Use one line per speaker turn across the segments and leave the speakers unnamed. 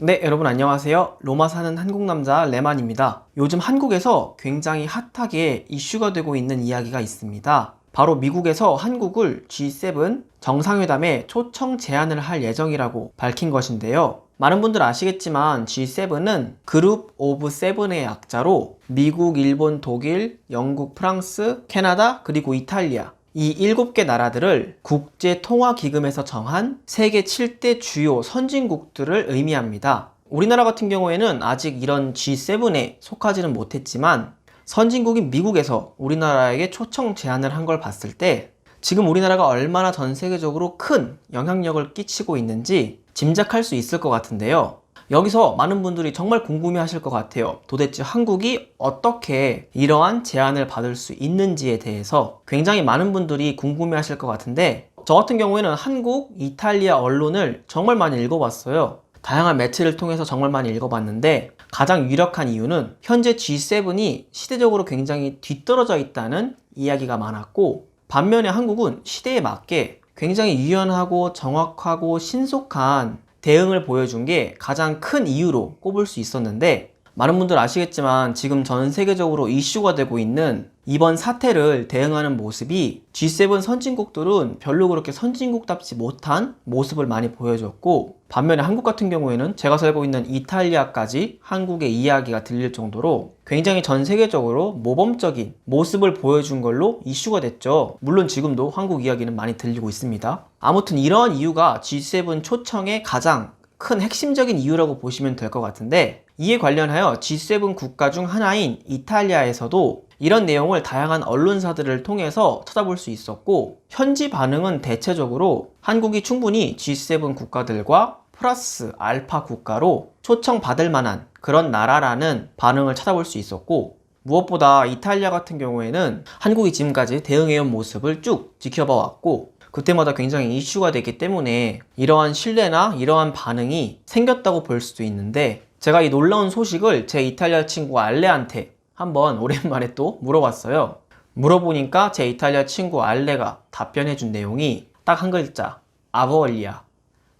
네, 여러분 안녕하세요. 로마 사는 한국 남자 레만입니다. 요즘 한국에서 굉장히 핫하게 이슈가 되고 있는 이야기가 있습니다. 바로 미국에서 한국을 G7 정상회담에 초청 제안을 할 예정이라고 밝힌 것인데요. 많은 분들 아시겠지만 G7은 그룹 오브 세븐의 약자로 미국, 일본, 독일, 영국, 프랑스, 캐나다, 그리고 이탈리아 이 7개 나라들을 국제통화기금에서 정한 세계 7대 주요 선진국들을 의미합니다. 우리나라 같은 경우에는 아직 이런 G7에 속하지는 못했지만 선진국인 미국에서 우리나라에게 초청 제안을 한 걸 봤을 때 지금 우리나라가 얼마나 전 세계적으로 큰 영향력을 끼치고 있는지 짐작할 수 있을 것 같은데요. 여기서 많은 분들이 정말 궁금해 하실 것 같아요. 도대체 한국이 어떻게 이러한 제안을 받을 수 있는지에 대해서 굉장히 많은 분들이 궁금해 하실 것 같은데, 저 같은 경우에는 한국, 이탈리아 언론을 정말 많이 읽어봤어요. 다양한 매체를 통해서 정말 많이 읽어봤는데 가장 유력한 이유는 현재 G7이 시대적으로 굉장히 뒤떨어져 있다는 이야기가 많았고, 반면에 한국은 시대에 맞게 굉장히 유연하고 정확하고 신속한 대응을 보여준 게 가장 큰 이유로 꼽을 수 있었는데, 많은 분들 아시겠지만 지금 전 세계적으로 이슈가 되고 있는 이번 사태를 대응하는 모습이 G7 선진국들은 별로 그렇게 선진국답지 못한 모습을 많이 보여줬고, 반면에 한국 같은 경우에는 제가 살고 있는 이탈리아까지 한국의 이야기가 들릴 정도로 굉장히 전 세계적으로 모범적인 모습을 보여준 걸로 이슈가 됐죠. 물론 지금도 한국 이야기는 많이 들리고 있습니다. 아무튼 이러한 이유가 G7 초청의 가장 큰 핵심적인 이유라고 보시면 될 것 같은데, 이에 관련하여 G7 국가 중 하나인 이탈리아에서도 이런 내용을 다양한 언론사들을 통해서 찾아볼 수 있었고, 현지 반응은 대체적으로 한국이 충분히 G7 국가들과 플러스 알파 국가로 초청받을 만한 그런 나라라는 반응을 찾아볼 수 있었고, 무엇보다 이탈리아 같은 경우에는 한국이 지금까지 대응해온 모습을 쭉 지켜봐 왔고 그때마다 굉장히 이슈가 되기 때문에 이러한 신뢰나 이러한 반응이 생겼다고 볼 수도 있는데, 제가 이 놀라운 소식을 제 이탈리아 친구 알레한테 한번 오랜만에 또 물어봤어요. 물어보니까 제 이탈리아 친구 알레가 답변해준 내용이 딱 한 글자, 아보올리아,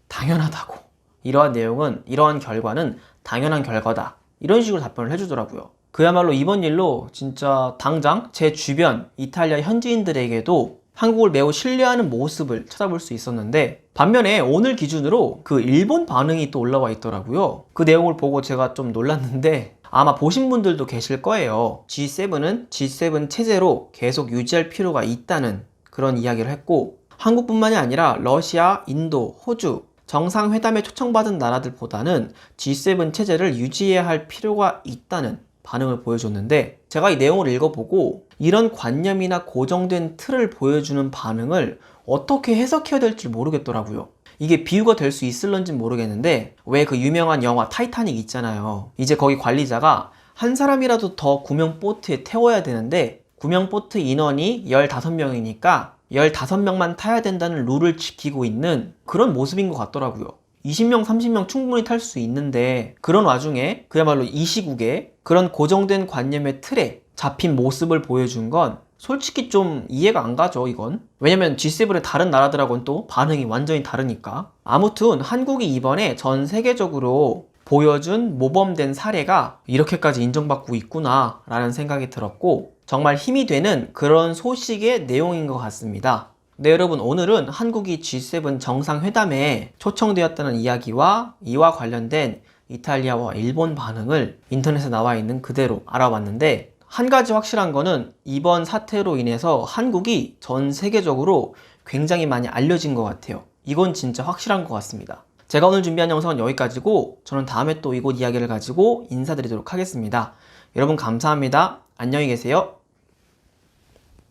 당연하다고. 이러한 내용은, 이러한 결과는 당연한 결과다, 이런 식으로 답변을 해주더라고요. 그야말로 이번 일로 진짜 당장 제 주변 이탈리아 현지인들에게도 한국을 매우 신뢰하는 모습을 찾아볼 수 있었는데, 반면에 오늘 기준으로 그 일본 반응이 또 올라와 있더라고요. 그 내용을 보고 제가 좀 놀랐는데 아마 보신 분들도 계실 거예요. G7은 G7 체제로 계속 유지할 필요가 있다는 그런 이야기를 했고, 한국뿐만이 아니라 러시아, 인도, 호주 정상회담에 초청받은 나라들보다는 G7 체제를 유지해야 할 필요가 있다는 반응을 보여줬는데, 제가 이 내용을 읽어보고 이런 관념이나 고정된 틀을 보여주는 반응을 어떻게 해석해야 될지 모르겠더라고요. 이게 비유가 될 수 있을런지 모르겠는데, 왜 그 유명한 영화 타이타닉 있잖아요. 이제 거기 관리자가 한 사람이라도 더 구명 보트에 태워야 되는데 구명 보트 인원이 15명이니까 15명만 타야 된다는 룰을 지키고 있는 그런 모습인 것 같더라고요. 20명, 30명 충분히 탈 수 있는데 그런 와중에 그야말로 이 시국에 그런 고정된 관념의 틀에 잡힌 모습을 보여준 건 솔직히 좀 이해가 안 가죠, 이건. 왜냐면 G7의 다른 나라들하고는 또 반응이 완전히 다르니까. 아무튼 한국이 이번에 전 세계적으로 보여준 모범된 사례가 이렇게까지 인정받고 있구나 라는 생각이 들었고, 정말 힘이 되는 그런 소식의 내용인 것 같습니다. 네, 여러분, 오늘은 한국이 G7 정상회담에 초청되었다는 이야기와 이와 관련된 이탈리아와 일본 반응을 인터넷에 나와 있는 그대로 알아봤는데, 한 가지 확실한 거는 이번 사태로 인해서 한국이 전 세계적으로 굉장히 많이 알려진 것 같아요. 이건 진짜 확실한 것 같습니다. 제가 오늘 준비한 영상은 여기까지고, 저는 다음에 또 이곳 이야기를 가지고 인사드리도록 하겠습니다. 여러분 감사합니다. 안녕히 계세요.